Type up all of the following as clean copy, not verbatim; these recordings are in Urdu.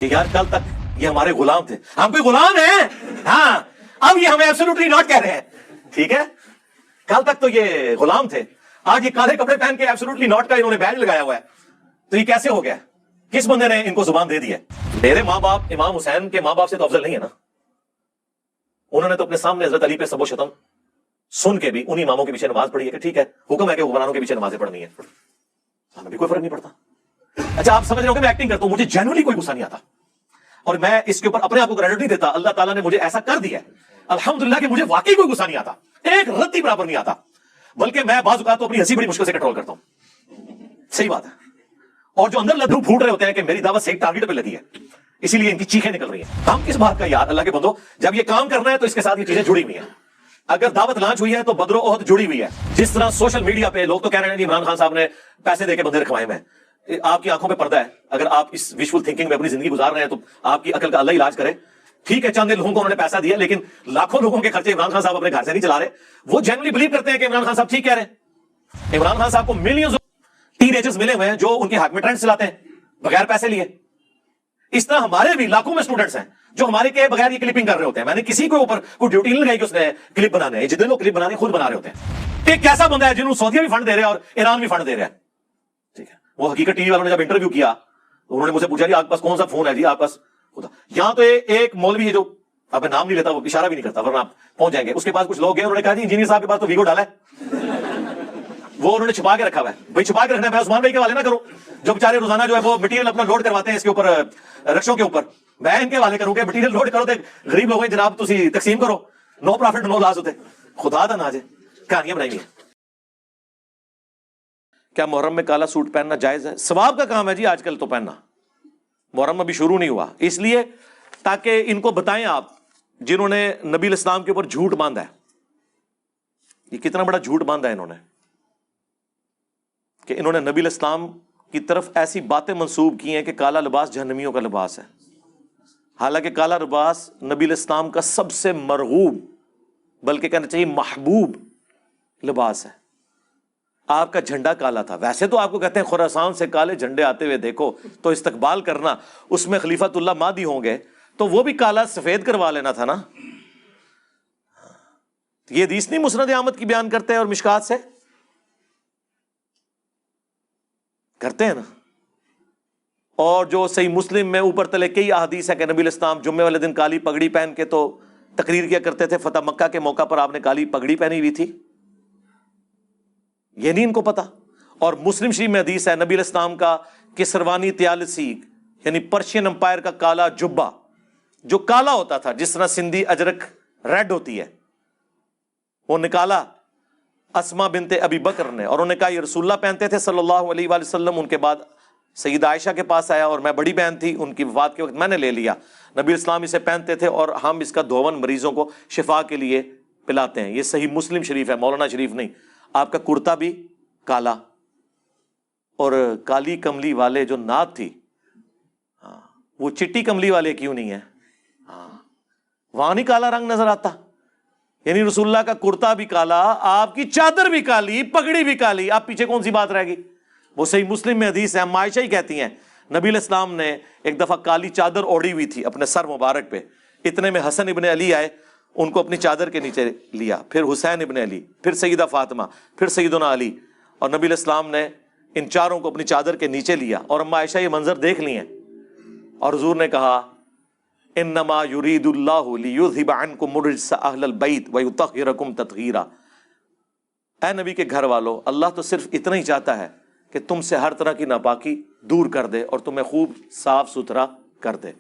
کہ یار کل تک یہ ہمارے غلام تھے، ہم کوئی غلام ہیں؟ ہاں، اب یہ ہمیں ایبسولوٹلی ناٹ کہہ رہے ہیں، ٹھیک ہے؟ کل تک تو یہ غلام تھے، آج یہ کالے کپڑے پہن کے ایبسولوٹلی ناٹ کا انہوں نے بیج لگایا ہوا ہے، تو یہ کیسے ہو گیا؟ کس بندے نے ان کو زبان دے دی ہے؟ میرے ماں باپ امام حسین کے ماں باپ سے تو افضل نہیں ہے نا، انہوں نے تو اپنے سامنے حضرت علی پہ سب و شتم سن کے بھی انہی اماموں کے پیچھے نماز پڑھی ہے کہ ٹھیک ہے، حکم ہے کہ حکمرانوں کے پیچھے نمازیں پڑھنی ہے، ہمیں بھی کوئی فرق نہیں پڑتا۔ اچھا آپ سمجھ رہے ہو کہ میں ایکٹنگ کرتا ہوں، مجھے جینوئنلی کوئی غصہ نہیں آتا، اور میں اس کے اوپر اپنے آپ کو کریڈٹ نہیں دیتا، اللہ تعالیٰ نے مجھے ایسا کر دیا ہے الحمدللہ کہ مجھے واقعی کوئی غصہ نہیں آتا، ایک رتی برابر نہیں آتا، بلکہ میں بعض اوقات تو اپنی ہنسی بڑی مشکل سے کنٹرول کرتا ہوں، صحیح بات ہے، اور جو اندر لدھرو پھوٹ رہے ہوتے ہیں کہ میری دعوت صحیح ٹارگٹ پہ لگی ہے، اسی لیے ان کی چیخیں نکل رہی ہیں۔ ہم کس بات کا یار اللہ کے بندو، جب یہ کام کرنا ہے تو اس کے ساتھ یہ چیزیں جڑی ہوئی ہیں۔ اگر دعوت لانچ ہوئی ہے تو بدر و احد جڑی ہوئی ہے۔ جس طرح سوشل میڈیا پہ لوگ تو کہہ رہے ہیں کہ عمران خان صاحب نے پیسے دے کے بندے رکھوائے ہیں، آپ کی آنکھوں پہ پردہ ہے، اگر آپ اس وشفل تھنکنگ میں اپنی زندگی گزار رہے ہیں تو آپ کی عقل کا اللہ علاج کرے۔ ٹھیک ہے چند لوگوں کو انہوں نے پیسہ دیا، لیکن لاکھوں لوگوں کے خرچے عمران خان صاحب اپنے گھر سے نہیں چلا رہے، وہ جنرلی بلیو کرتے ہیں کہ عمران خان صاحب ٹھیک کہہ رہے ہیں۔ عمران خان صاحب کو ملینز ٹین ایجرز ملے ہوئے ہیں جو ان کے حق میں ٹرینڈ چلاتے ہیں بغیر پیسے لیے۔ اس طرح ہمارے بھی لاکھوں میں اسٹوڈنٹس ہیں جو ہمارے کے بغیر یہ کلپنگ کر رہے ہوتے ہیں، میں نے کسی کے اوپر کوئی ڈیوٹی نہیں لگائی کہ اس نے کلپ بنانے ہیں، جتنے لوگ کلپ بنانے خود بنا رہے ہوتے ہیں۔ ایک کیسا بندہ ہے جنہوں سعودیہ بھی فنڈ دے رہے ہیں اور ایران بھی فنڈ دے رہے ہیں، ٹھیک ہے؟ وہ حقیقت ٹی وی والوں نے جب انٹرویو کیا تو انہوں نے مجھ سے پوچھا جی آپ کے پاس کون سا فون ہے جی آپ کے پاس خدا، یہاں تو ایک مولوی ہے جو آپ کا نام نہیں لیتا، وہ اشارہ بھی نہیں کرتا ورنہ آپ پہنچ جائیں گے، اس کے پاس کچھ لوگ گئے، انہوں نے کہا جی انجینئر صاحب کے پاس تو ویگو ڈالا ہے، وہ انہوں نے چھپا کے رکھا ہوا ہے۔ بھائی چھپا کے رکھنا ہے، میں عثمان بھائی کے حوالے نہ کروں جو بیچارے روزانہ جو ہے وہ مٹیریل اپنا لوڈ کرواتے ہیں اس کے اوپر رکشوں کے اوپر، میں ان کے حوالے کروں کہ مٹیریل لوڈ کرو تے غریب لوگوں جناب تسی تقسیم کرو، نو پروفٹ نو لاس ہوتے، خدا دا ناز ہے، کہانیاں بنائی ہیں۔ کیا محرم میں کالا سوٹ پہننا جائز ہے؟ ثواب کا کام ہے جی آج کل تو پہننا، محرم ابھی شروع نہیں ہوا، اس لیے تاکہ ان کو بتائیں آپ جنہوں نے نبی الاسلام کے اوپر جھوٹ باندھا ہے، یہ کتنا بڑا جھوٹ باندھا ہے انہوں نے، کہ انہوں نے نبی الاسلام کی طرف ایسی باتیں منسوب کی ہیں کہ کالا لباس جہنمیوں کا لباس ہے، حالانکہ کالا لباس نبی الاسلام کا سب سے مرغوب بلکہ کہنا چاہیے محبوب لباس ہے۔ آپ کا جھنڈا کالا تھا، ویسے تو آپ کو کہتے ہیں خراسان سے کالے جھنڈے آتے ہوئے دیکھو تو استقبال کرنا، اس میں خلیفۃ اللہ مہدی ہوں گے تو وہ بھی کالا سفید کروا لینا تھا نا۔ یہ حدیث نہیں مسند احمد کی بیان کرتے ہیں اور مشکات سے کرتے ہیں نا، اور جو صحیح مسلم میں اوپر تلے کئی احادیث ہے کہ نبی الاسلام جمعے والے دن کالی پگڑی پہن کے تو تقریر کیا کرتے تھے، فتح مکہ کے موقع پر آپ نے کالی پگڑی پہنی ہوئی تھی، یہ نہیں ان کو پتا۔ اور مسلم شریف میں حدیث ہے نبی الاسلام کا کسروانی طیالسی یعنی پرشین امپائر کا کالا جبہ جو کالا ہوتا تھا جس طرح سندھی اجرک ریڈ ہوتی ہے، وہ نکالا اسما بنت ابی بکر نے، اور انہوں نے کہا یہ رسول اللہ پہنتے تھے صلی اللہ علیہ وآلہ وسلم، ان کے بعد سیدہ عائشہ کے پاس آیا اور میں بڑی بہن تھی، ان کی وفات کے وقت میں نے لے لیا، نبی اسلام اسے پہنتے تھے اور ہم اس کا دھون مریضوں کو شفا کے لیے پلاتے ہیں۔ یہ صحیح مسلم شریف ہے، مولانا شریف نہیں۔ آپ کا کرتا بھی کالا، اور کالی کملی والے جو نعت تھی وہ چٹی کملی والے کیوں نہیں ہے؟ وہاں نہیں کالا رنگ نظر آتا، یعنی رسول اللہ کا کرتا بھی کالا، آپ کی چادر بھی کالی، پگڑی بھی کالی، آپ پیچھے کون سی بات رہ گئی؟ وہ صحیح مسلم میں حدیث ہے، ہم عائشہ ہی کہتی ہیں نبی علیہ السلام نے ایک دفعہ کالی چادر اوڑھی ہوئی تھی اپنے سر مبارک پہ، اتنے میں حسن ابن علی آئے، ان کو اپنی چادر کے نیچے لیا، پھر حسین ابن علی، پھر سیدہ فاطمہ، پھر سیدنا علی، اور نبی علیہ السلام نے ان چاروں کو اپنی چادر کے نیچے لیا، اور اما عائشہ یہ منظر دیکھ لی ہیں، اور حضور نے کہا انما یرید اللہ لیذھب عنکم الرجس اہل البیت ویطہرکم تطہیرا، اے نبی کے گھر والو، اللہ تو صرف اتنا ہی چاہتا ہے کہ تم سے ہر طرح کی ناپاکی دور کر دے اور تمہیں خوب صاف ستھرا کر دے۔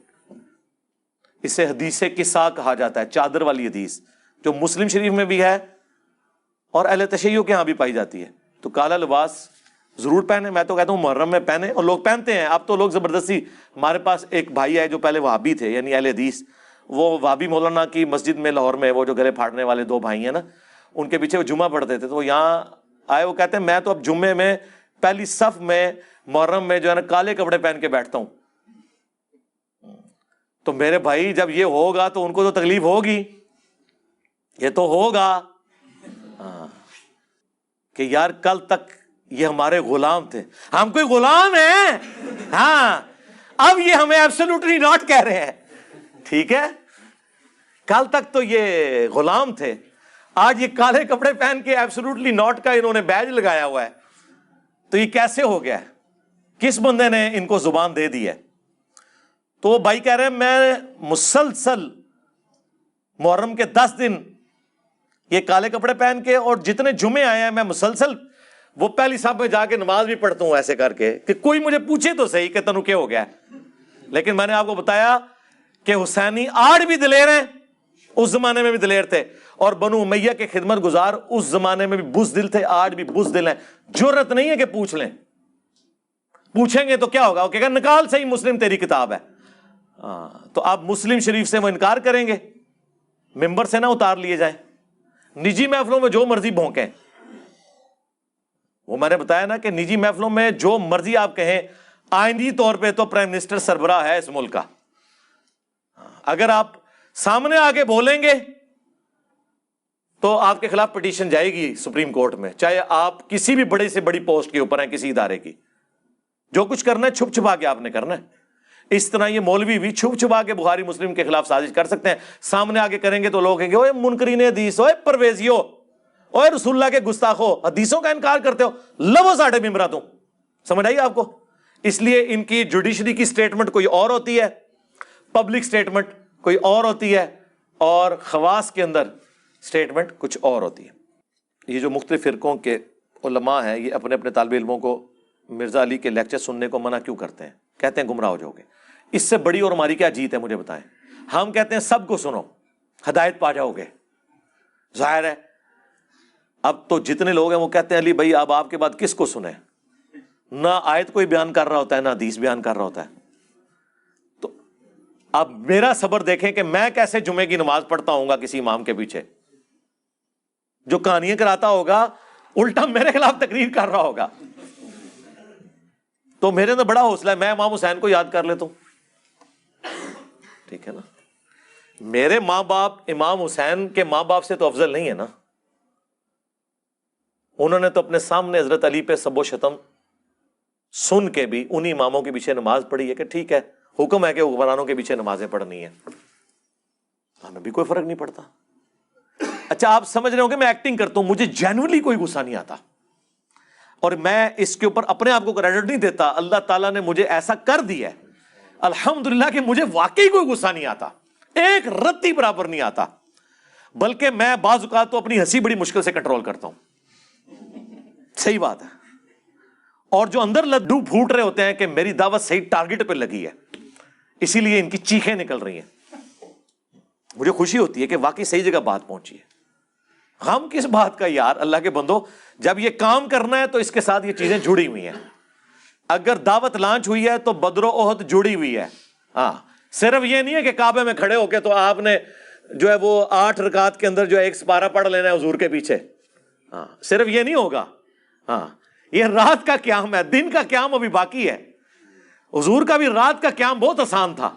اسے حدیث کسا کہا جاتا ہے، چادر والی حدیث جو مسلم شریف میں بھی ہے اور اہل تشیع کے ہاں بھی پائی جاتی ہے۔ تو کالا لباس ضرور پہنے، میں تو کہتا ہوں محرم میں پہنے، اور لوگ پہنتے ہیں، اب تو لوگ زبردستی، ہمارے پاس ایک بھائی ہے جو پہلے وہابی تھے یعنی اہل حدیث، وہ وہابی مولانا کی مسجد میں لاہور میں وہ جو گلے پھاڑنے والے دو بھائی ہیں نا، ان کے پیچھے وہ جمعہ پڑھتے تھے، تو وہ یہاں آئے، وہ کہتے ہیں میں تو اب جمعے میں پہلی صف میں محرم میں جو ہے نا کالے کپڑے پہن کے بیٹھتا ہوں۔ تو میرے بھائی جب یہ ہوگا تو ان کو تو تکلیف ہوگی، یہ تو ہوگا کہ یار کل تک یہ ہمارے غلام تھے، ہم کوئی غلام ہیں؟ ہاں، اب یہ ہمیں ایبسولوٹلی ناٹ کہہ رہے ہیں. ٹھیک ہے, کل تک تو یہ غلام تھے, آج یہ کالے کپڑے پہن کے ایبسولوٹلی ناٹ کا انہوں نے بیج لگایا ہوا ہے. تو یہ کیسے ہو گیا ہے؟ کس بندے نے ان کو زبان دے دی ہے؟ تو وہ بھائی کہہ رہے ہیں میں مسلسل محرم کے 10 دن یہ کالے کپڑے پہن کے, اور جتنے جمعے آئے ہیں میں مسلسل وہ پہلی صف میں جا کے نماز بھی پڑھتا ہوں ایسے کر کے کہ کوئی مجھے پوچھے تو صحیح کہ تنو کیا ہو گیا. لیکن میں نے آپ کو بتایا کہ حسینی آج بھی دلیر ہیں, اس زمانے میں بھی دلیر تھے, اور بنو امیہ کے خدمت گزار اس زمانے میں بھی بزدل تھے, آج بھی بزدل ہیں. جرت نہیں ہے کہ پوچھ لیں, پوچھیں گے تو کیا ہوگا, وہ کہے گا نکال صحیح مسلم تیری کتاب ہے. تو آپ مسلم شریف سے وہ انکار کریں گے, ممبر سے نہ اتار لیے جائیں, نجی محفلوں میں جو مرضی بھونکیں. وہ میں نے بتایا نا کہ نجی محفلوں میں جو مرضی آپ کہیں, آئندی طور پہ تو پرائم منسٹر سربراہ ہے اس ملک کا. اگر آپ سامنے آگے بولیں گے تو آپ کے خلاف پٹیشن جائے گی سپریم کورٹ میں, چاہے آپ کسی بھی بڑے سے بڑی پوسٹ کے اوپر ہیں کسی ادارے کی. جو کچھ کرنا ہے چھپ چھپا کے آپ نے کرنا ہے. اس طرح یہ مولوی بھی چھپ چھپا کے بخاری مسلم کے خلاف سازش کر سکتے ہیں, سامنے آگے کریں گے تو لوگ کہیں گے اوے منکرین حدیث, اوے پرویزیو, اوے رسول اللہ کے گستاخو, حدیثوں کا انکار کرتے ہو, لو ساڑھے ممبرا تم. سمجھ آئی آپ کو؟ اس لیے ان کی جوڈیشری کی سٹیٹمنٹ کوئی اور ہوتی ہے, پبلک سٹیٹمنٹ کوئی اور ہوتی ہے, اور خواص کے اندر سٹیٹمنٹ کچھ اور ہوتی ہے. یہ جو مختلف فرقوں کے علماء ہیں یہ اپنے اپنے طالب علموں کو مرزا علی کے لیکچر سننے کو منع کیوں کرتے ہیں؟ کہتے ہیں گمراہ ہو جاؤ گے. اس سے بڑی اور ہماری کیا جیت ہے مجھے بتائیں؟ ہم کہتے ہیں سب کو سنو, ہدایت پا جاؤ گے. ظاہر ہے اب تو جتنے لوگ ہیں وہ کہتے ہیں علی بھائی اب آپ کے بعد کس کو سنیں, نہ آیت کوئی بیان کر رہا ہوتا ہے نہ حدیث بیان کر رہا ہوتا ہے. تو اب میرا صبر دیکھیں کہ میں کیسے جمعے کی نماز پڑھتا ہوں گا کسی امام کے پیچھے جو کہانیاں کراتا ہوگا, الٹا میرے خلاف تقریر کر رہا ہوگا. تو میرے اندر بڑا حوصلہ ہے, میں امام حسین کو یاد کر لیتا ہوں. ٹھیک ہے نا, میرے ماں باپ امام حسین کے ماں باپ سے تو افضل نہیں ہے نا. انہوں نے تو اپنے سامنے حضرت علی پہ سب و شتم سن کے بھی انہی اماموں کے پیچھے نماز پڑھی ہے کہ ٹھیک ہے حکم ہے کہ حکمرانوں کے پیچھے نمازیں پڑھنی ہے, ہمیں بھی کوئی فرق نہیں پڑتا. اچھا آپ سمجھ رہے ہو کہ میں ایکٹنگ کرتا ہوں, مجھے جینوئنلی کوئی غصہ نہیں آتا, اور میں اس کے اوپر اپنے آپ کو کریڈٹ نہیں دیتا. اللہ تعالیٰ نے مجھے ایسا کر دیا ہے الحمدللہ کہ مجھے واقعی کوئی غصہ نہیں آتا, ایک رتی برابر نہیں آتا. بلکہ میں بعض اوقات تو اپنی ہنسی بڑی مشکل سے کنٹرول کرتا ہوں. صحیح بات ہے. اور جو اندر لڈو پھوٹ رہے ہوتے ہیں کہ میری دعوت صحیح ٹارگٹ پہ لگی ہے, اسی لیے ان کی چیخیں نکل رہی ہیں. مجھے خوشی ہوتی ہے کہ واقعی صحیح جگہ بات پہنچی ہے. غم کس بات کا یار, اللہ کے بندو, جب یہ کام کرنا ہے تو اس کے ساتھ یہ چیزیں جڑی ہوئی ہیں. اگر دعوت لانچ ہوئی ہے تو بدر و احد جڑی ہوئی ہے. ہاں, صرف یہ نہیں ہے کہ کعبے میں کھڑے ہو کے تو آپ نے جو ہے وہ 8 رکعت کے اندر جو ہے ایک سپارہ پڑھ لینا ہے حضور کے پیچھے. ہاں, صرف یہ نہیں ہوگا. ہاں, یہ رات کا قیام ہے, دن کا قیام ابھی باقی ہے. حضور کا بھی رات کا قیام بہت آسان تھا,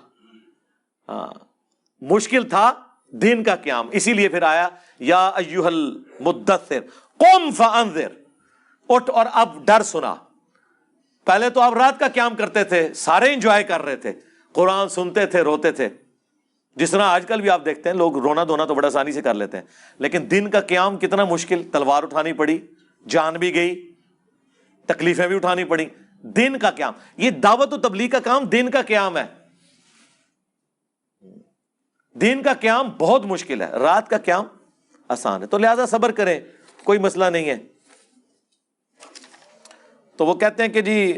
ہاں مشکل تھا دن کا قیام. اسی لیے پھر آیا یا ایھا المدثر قم فانذر, اٹھ اور اب ڈر سنا. پہلے تو آپ رات کا قیام کرتے تھے, سارے انجوائے کر رہے تھے, قرآن سنتے تھے, روتے تھے. جس طرح آج کل بھی آپ دیکھتے ہیں لوگ رونا دھونا تو بڑا آسانی سے کر لیتے ہیں, لیکن دن کا قیام کتنا مشکل. تلوار اٹھانی پڑی, جان بھی گئی, تکلیفیں بھی اٹھانی پڑی. دن کا قیام, یہ دعوت و تبلیغ کا کام دن کا قیام ہے. دن کا قیام بہت مشکل ہے, رات کا قیام آسان ہے. تو لہذا صبر کریں, کوئی مسئلہ نہیں ہے. تو وہ کہتے ہیں کہ جی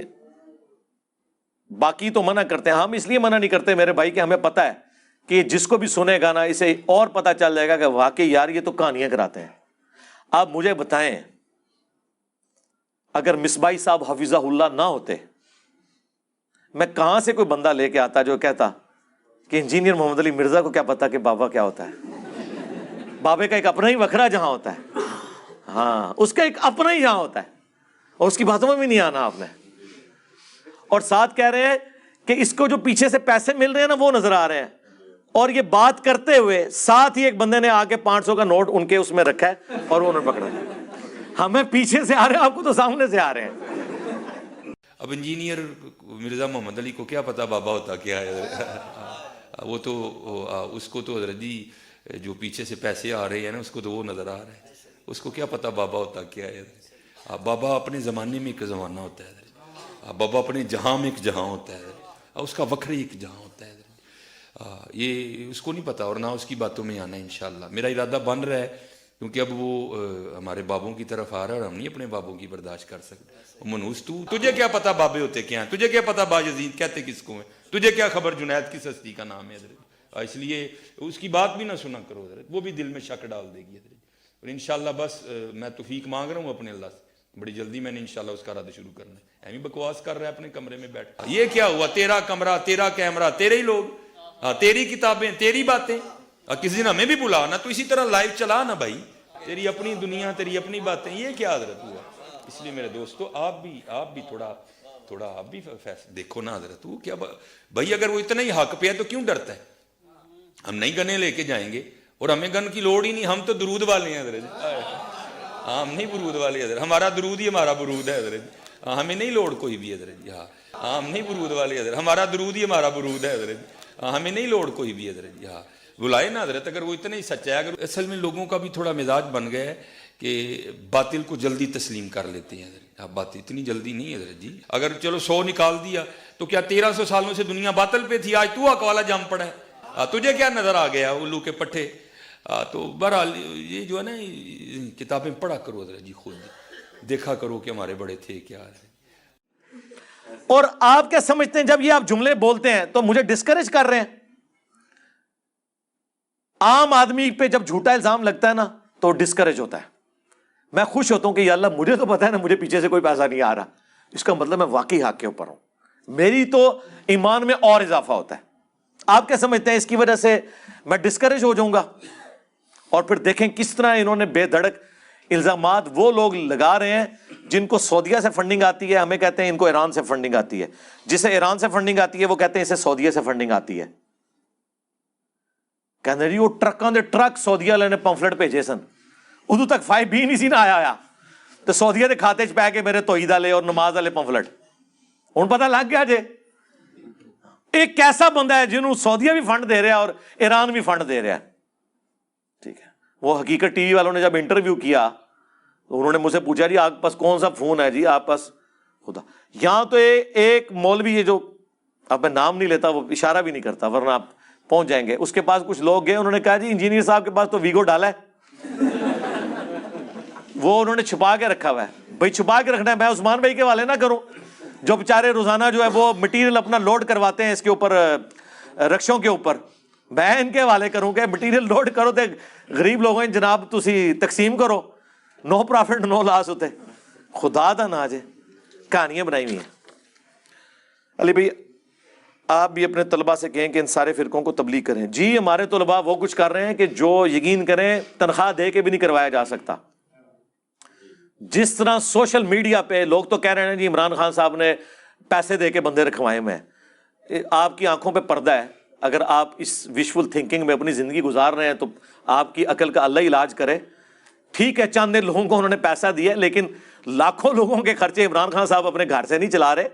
باقی تو منع کرتے ہیں. ہم اس لیے منع نہیں کرتے میرے بھائی کہ ہمیں پتہ ہے کہ جس کو بھی سنے گا نا اسے اور پتہ چل جائے گا کہ واقعی یار یہ تو کہانیاں کراتے ہیں. آپ مجھے بتائیں اگر مصباحی صاحب حفظہ اللہ نہ ہوتے, میں کہاں سے کوئی بندہ لے کے آتا جو کہتا کہ انجینئر محمد علی مرزا کو کیا پتا کہ بابا کیا ہوتا ہے. بابے کا ایک اپنا ہی وکھرا جہاں ہوتا ہے, ہاں اس کا ایک اپنا ہی جہاں ہوتا ہے, اور اس کی باتوں میں بھی نہیں آنا آپ نے. اور ساتھ کہہ رہے ہیں کہ اس کو جو پیچھے سے پیسے مل رہے ہیں نا وہ نظر آ رہے ہیں. اور یہ بات کرتے ہوئے ساتھ ہی ایک بندے نے آ کے 500 کا نوٹ ان کے اس میں رکھا ہے اور وہ انہوں نے پکڑا. ہمیں پیچھے سے آ رہے ہیں, آپ کو تو سامنے سے آ رہے ہیں. اب انجینئر مرزا محمد علی کو کیا پتہ بابا ہوتا کیا ہے؟ وہ تو اس کو تو حضرت جی جو پیچھے سے پیسے آ رہے ہیں نا اس کو تو وہ نظر آ رہا ہے، اس کو کیا پتہ بابا ہوتا کیا ہے؟ بابا اپنے زمانے میں ایک زمانہ ہوتا ہے، بابا اپنے جہاں میں ایک جہاں ہوتا ہے، اس کا وکھرے ایک جہاں ہوتا ہے، یہ اس کو نہیں پتہ اور نہ اس کی باتوں میں آنا ہے انشاءاللہ۔ میرا ارادہ بن رہا ہے کیونکہ اب وہ ہمارے بابوں کی طرف آ رہا ہے اور ہم نہیں اپنے بابوں کی برداشت کر سکتے۔ منوس تجھے کیا پتہ بابے ہوتے کیا ہیں، تجھے کیا پتہ باجزید کہتے کس کو ہیں، تجھے کیا خبر جنید کس ہستی کا نام ہے حضرت، اس لیے اس کی بات بھی نہ سنا کرو حضرت، وہ بھی دل میں شک ڈال دے گی حضرت۔ اور انشاءاللہ بس میں توفیق مانگ رہا ہوں اپنے اللہ سے، بڑی جلدی میں نے انشاءاللہ اس کا رد شروع کرنا ہے۔ ایمی بکواس کر رہا ہے اپنے کمرے میں بیٹھ، یہ کیا ہوا، تیرا کمرہ، تیرا کیمرہ، تیرے ہی لوگ، تیری کتابیں، تیری باتیں، کسی دن ہمیں بھی بلا نا، تو اسی طرح لائیو چلا نا بھائی، تیری اپنی دنیا، تیری اپنی باتیں، یہ کیا حضرت ہوا؟ اس لیے میرے دوستو آپ بھی تھوڑا آپ بھی دیکھو نا حضرت، وہ کیا بھائی، اگر وہ اتنا ہی حق پہ ہے تو کیوں ڈرتا ہے؟ ہم نہیں گنے لے کے جائیں گے اور ہمیں گن کی لوڑ ہی نہیں، ہم تو درود والے ہیں حضرت، ہم نہیں برود والے حضرت، ہمارا درود ہی ہمارا برود ہے حضرت، ہمیں نہیں لوڑ کوئی بھی حضرت، ہم نہیں برود والے حضرت، ہمارا درود ہی ہمارا برود ہے حضرت، ہمیں نہیں لوڑ کوئی بھی حضرت، بلائے نا حضرت، اگر وہ اتنا ہی سچا ہے۔ اگر اصل میں لوگوں کا بھی تھوڑا مزاج بن گیا ہے کہ باطل کو جلدی تسلیم کر لیتے ہیں حضرت، بات اتنی جلدی نہیں حضرت جی، اگر چلو 100 نکال دیا تو کیا 1300 سالوں سے دنیا باطل پہ تھی، آج تو حق والا جم پڑا ہے، تجھے کیا نظر آ گیا الو کے پٹھے؟ تو بہرحال یہ جو ہے نا کتابیں پڑھا کرو حضرت جی، خود دیکھا کرو کہ ہمارے بڑے تھے کیا ہے۔ اور آپ کیا سمجھتے ہیں جب یہ آپ جملے بولتے ہیں تو مجھے ڈسکریج کر رہے ہیں؟ عام آدمی پہ جب جھوٹا الزام لگتا ہے نا تو ڈسکریج ہوتا ہے، میں خوش ہوتا ہوں کہ یا اللہ مجھے تو پتا ہے نا مجھے پیچھے سے کوئی پیسہ نہیں آ رہا، اس کا مطلب میں واقعی حق کے اوپر ہوں، میری تو ایمان میں اور اضافہ ہوتا ہے۔ آپ کیا سمجھتے ہیں اس کی وجہ سے میں ڈسکریج ہو جاؤں گا؟ اور پھر دیکھیں کس طرح انہوں نے بے دھڑک الزامات وہ لوگ لگا رہے ہیں جن کو سعودیہ سے فنڈنگ آتی ہے، ہمیں کہتے ہیں ان کو ایران سے فنڈنگ آتی ہے، جسے ایران سے فنڈنگ آتی ہے وہ کہتے ہیں اسے سعودیہ سے فنڈنگ آتی ہے۔ کہنے جی وہ ٹرکاں دے ٹرک سعودیہ والے نے پمفلٹ بھیجے سن، ادو تک 5B نہیں سی نہ آیا تو سعودیہ دے کھاتے چ پہ کے میرے توحید والے اور نماز والے پمفلٹ، ہن پتہ لگ گیا جے ایک کیسا بندہ ہے جنہوں سعودیہ بھی فنڈ دے رہا ہے اور ایران بھی فنڈ دے رہا ہے، ٹھیک ہے۔ وہ حقیقت ٹی وی والوں نے جب انٹرویو کیا انہوں نے مجھ سے پوچھا جی آپ کے پاس کون سا فون ہے جی آپ پاس، خدا یہاں تو ایک مولوی ہے جو اب میں نام نہیں لیتا، وہ اشارہ بھی نہیں کرتا ورنہ آپ پہنچ جائیں گے، اس کے پاس کچھ لوگ گئے، انہوں نے کہا جی انجینئر صاحب کے پاس تو ویگو ڈالا ہے، وہ انہوں نے چھپا کے رکھا ہوا ہے۔ بھائی چھپا کے رکھنا ہے، میں عثمان بھائی کے والے نہ کروں جو بیچارے روزانہ جو ہے وہ مٹیریل اپنا لوڈ کرواتے ہیں اس کے اوپر، رکشوں کے اوپر، میں ان کے حوالے کروں کہ مٹیریل لوڈ کرو تے غریب لوگوں جناب تسی تقسیم کرو، نو پروفٹ نو لاس ہوتے، خدا دا نا جے کہانیاں بنائی ہوئی ہیں۔ علی بھائی آپ بھی اپنے طلباء سے کہیں کہ ان سارے فرقوں کو تبلیغ کریں۔ جی ہمارے طلباء وہ کچھ کر رہے ہیں کہ جو یقین کریں تنخواہ دے کے بھی نہیں کروایا جا سکتا۔ جس طرح سوشل میڈیا پہ لوگ تو کہہ رہے ہیں جی عمران خان صاحب نے پیسے دے کے بندے رکھوائے ہوئے ہیں، آپ کی آنکھوں پہ پردہ ہے، اگر آپ اس وشفل تھنکنگ میں اپنی زندگی گزار رہے ہیں تو آپ کی عقل کا اللہ علاج کرے۔ ٹھیک ہے چند لوگوں کو انہوں نے پیسہ دیا لیکن لاکھوں لوگوں کے خرچے عمران خان صاحب اپنے گھر سے نہیں چلا رہے،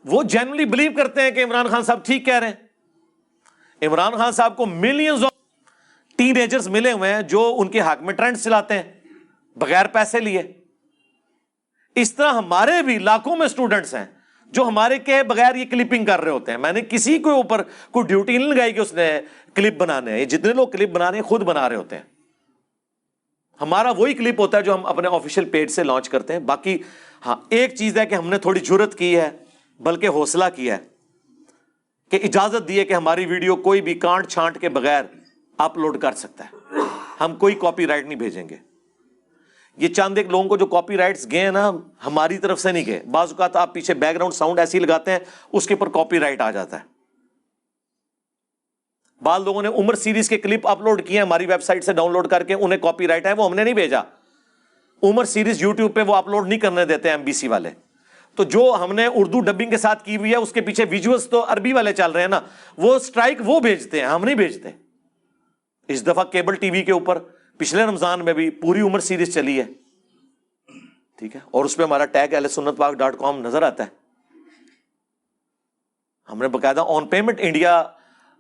وہ جینولی بلیو کرتے ہیں کہ عمران خان صاحب ٹھیک کہہ رہے ہیں۔ عمران خان صاحب کو ملینز آف ٹین ایجرز ملے ہوئے ہیں جو ان کے حق میں ٹرینڈ چلاتے ہیں بغیر پیسے لیے۔ اس طرح ہمارے بھی لاکھوں میں اسٹوڈنٹس ہیں جو ہمارے کے بغیر یہ کلپنگ کر رہے ہوتے ہیں، میں نے کسی کے اوپر کوئی ڈیوٹی نہیں لگائی کہ اس نے کلپ بنانے ہیں، یہ جتنے لوگ کلپ بنا رہے ہیں خود بنا رہے ہوتے ہیں، ہمارا وہی کلپ ہوتا ہے جو ہم اپنے آفیشیل پیج سے لانچ کرتے ہیں۔ باقی ہاں ایک چیز ہے کہ ہم نے تھوڑی جرت کی ہے بلکہ حوصلہ کیا ہے کہ اجازت دی ہے کہ ہماری ویڈیو کوئی بھی کانٹ چھانٹ کے بغیر اپلوڈ کر سکتا ہے، ہم کوئی کاپی رائٹ نہیں بھیجیں گے۔ یہ چند ایک لوگوں کو جو کاپی رائٹس گئے ہیں نا ہماری طرف سے نہیں گئے، بعض اوقات آپ پیچھے بیک گراؤنڈ ساؤنڈ ایسی لگاتے ہیں اس کے اوپر کاپی رائٹ آ جاتا ہے۔ بعض لوگوں نے عمر سیریز کے کلپ اپلوڈ کیے ہیں ہماری ویب سائٹ سے ڈاؤن لوڈ کر کے، انہیں کاپی رائٹ ہے، وہ ہم نے نہیں بھیجا۔ عمر سیریز یوٹیوب پہ وہ اپلوڈ نہیں کرنے دیتے ہیں MBC والے، تو جو ہم نے اردو ڈبنگ کے ساتھ کی ہوئی ہے اس کے پیچھے ویژولز تو عربی والے چل رہے ہیں نا، وہ اسٹرائک وہ بھیجتے ہیں، ہم نہیں بھیجتے۔ اس دفعہ کیبل ٹی وی کے اوپر پچھلے رمضان میں بھی پوری عمر سیریز چلی ہے، ٹھیک ہے، اور اس پہ ہمارا ٹیگ اہلسنتپاک.com نظر آتا ہے۔ ہم نے باقاعدہ آن پیمنٹ انڈیا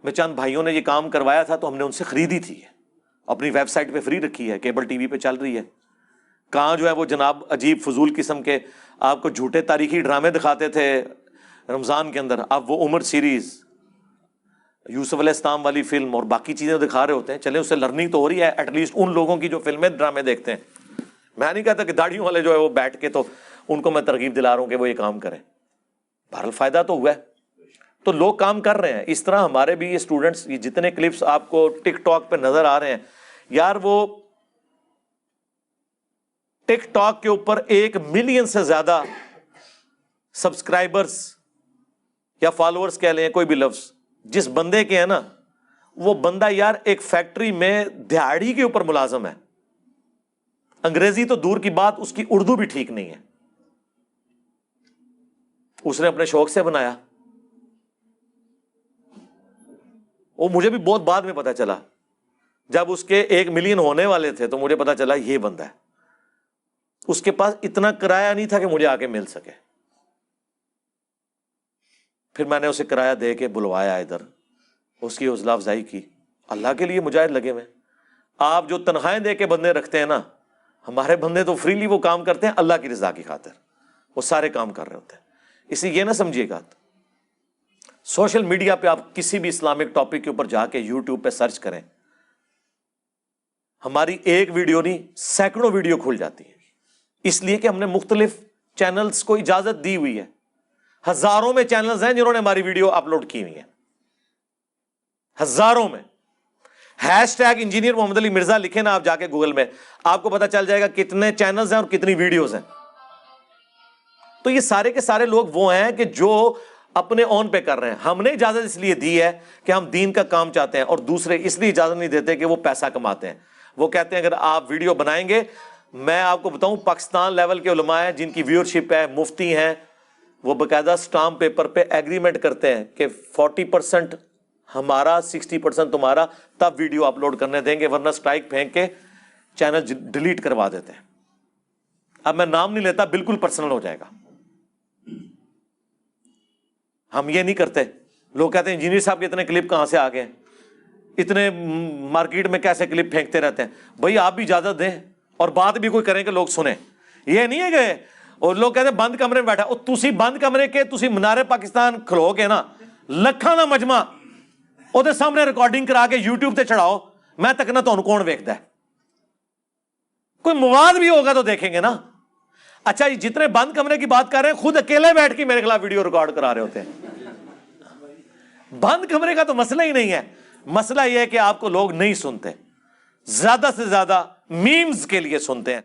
میں چند بھائیوں نے یہ کام کروایا تھا تو ہم نے ان سے خریدی تھی، اپنی ویب سائٹ پہ فری رکھی ہے، کیبل ٹی وی پہ چل رہی ہے. کہاں جو ہے وہ جناب عجیب فضول قسم کے آپ کو جھوٹے تاریخی ڈرامے دکھاتے تھے رمضان کے اندر، اب وہ عمر سیریز، یوسف علیہ السلام والی فلم اور باقی چیزیں دکھا رہے ہوتے ہیں. چلیں اس سے لرننگ تو ہو رہی ہے ایٹ لیسٹ ان لوگوں کی جو فلمیں ڈرامے دیکھتے ہیں. میں نہیں کہتا کہ داڑھیوں والے جو ہے وہ بیٹھ کے تو ان کو میں ترغیب دلا رہا ہوں کہ وہ یہ کام کریں، بہرحال فائدہ تو ہوا ہے. تو لوگ کام کر رہے ہیں. اس طرح ہمارے بھی یہ اسٹوڈنٹس، یہ جتنے کلپس آپ کو ٹک ٹاک پہ نظر آ رہے ہیں، یار وہ ٹک ٹاک کے اوپر 1 ملین سے زیادہ سبسکرائبرز یا فالوورز کہہ لیں، کوئی بھی لفظ جس بندے کے ہیں نا، وہ بندہ یار ایک فیکٹری میں دہاڑی کے اوپر ملازم ہے. انگریزی تو دور کی بات، اس کی اردو بھی ٹھیک نہیں ہے. اس نے اپنے شوق سے بنایا. وہ مجھے بھی بہت بعد میں پتا چلا، جب اس کے 1 ملین ہونے والے تھے تو مجھے پتا چلا یہ بندہ ہے. اس کے پاس اتنا کرایہ نہیں تھا کہ مجھے آ کے مل سکے. پھر میں نے اسے کرایہ دے کے بلوایا ادھر، اس کی حوصلہ افزائی کی. اللہ کے لیے مجاہد لگے ہوئے. آپ جو تنخواہیں دے کے بندے رکھتے ہیں نا، ہمارے بندے تو فریلی وہ کام کرتے ہیں اللہ کی رضا کی خاطر، وہ سارے کام کر رہے ہوتے ہیں. اسی یہ نہ سمجھیے گا، سوشل میڈیا پہ آپ کسی بھی اسلامک ٹاپک کے اوپر جا کے یوٹیوب پہ سرچ کریں، ہماری ایک ویڈیو نہیں سینکڑوں ویڈیو کھل جاتی ہے. اس لیے کہ ہم نے مختلف چینلز کو اجازت دی ہوئی ہے. ہزاروں میں چینلز ہیں جنہوں نے ہماری ویڈیو اپلوڈ کی ہوئی ہیں، ہزاروں میں. #، انجینئر محمد علی مرزا لکھیں نا آپ جا کے گوگل میں، آپ کو پتا چل جائے گا کتنے چینلز ہیں اور کتنی ویڈیوز ہیں. تو یہ سارے کے سارے لوگ وہ ہیں کہ جو اپنے اون پہ کر رہے ہیں. ہم نے اجازت اس لیے دی ہے کہ ہم دین کا کام چاہتے ہیں، اور دوسرے اس لیے اجازت نہیں دیتے کہ وہ پیسہ کماتے ہیں. وہ کہتے ہیں اگر آپ ویڈیو بنائیں گے، میں آپ کو بتاؤں پاکستان لیول کے علماء ہیں جن کی ویورشپ ہے، مفتی ہیں، وہ باقاعدہ سٹامپ پیپر پہ ایگریمنٹ کرتے ہیں کہ 40% ہمارا 60% تمہارا، تب ویڈیو اپلوڈ کرنے دیں گے، ورنہ سٹرائک پھینک کے چینل ڈیلیٹ کروا دیتے ہیں. اب میں نام نہیں لیتا، بالکل پرسنل ہو جائے گا. ہم یہ نہیں کرتے. لوگ کہتے ہیں انجینئر صاحب کے اتنے کلپ کہاں سے آ گئے، اتنے مارکیٹ میں کیسے کلپ پھینکتے رہتے ہیں. بھائی آپ بھی اجازت دیں اور بات بھی کوئی کریں کہ لوگ سنیں. یہ نہیں ہے کہ اور لوگ کہتے ہیں بند کمرے میں بیٹھا. تسی بند کمرے کے تسی منارے پاکستان کھلو کے نا لکھاں دا مجمع وہ سامنے ریکارڈنگ کرا کے یوٹیوب تے چڑھاؤ، میں تک نہ تو کون ویکھدا ہے. کوئی مواد بھی ہوگا تو دیکھیں گے نا. اچھا یہ جتنے بند کمرے کی بات کر رہے ہیں خود اکیلے بیٹھ کے میرے خلاف ویڈیو ریکارڈ کرا رہے ہوتے ہیں. بند کمرے کا تو مسئلہ ہی نہیں ہے. مسئلہ یہ ہے کہ آپ کو لوگ نہیں سنتے، زیادہ سے زیادہ میمز کے لیے سنتے ہیں.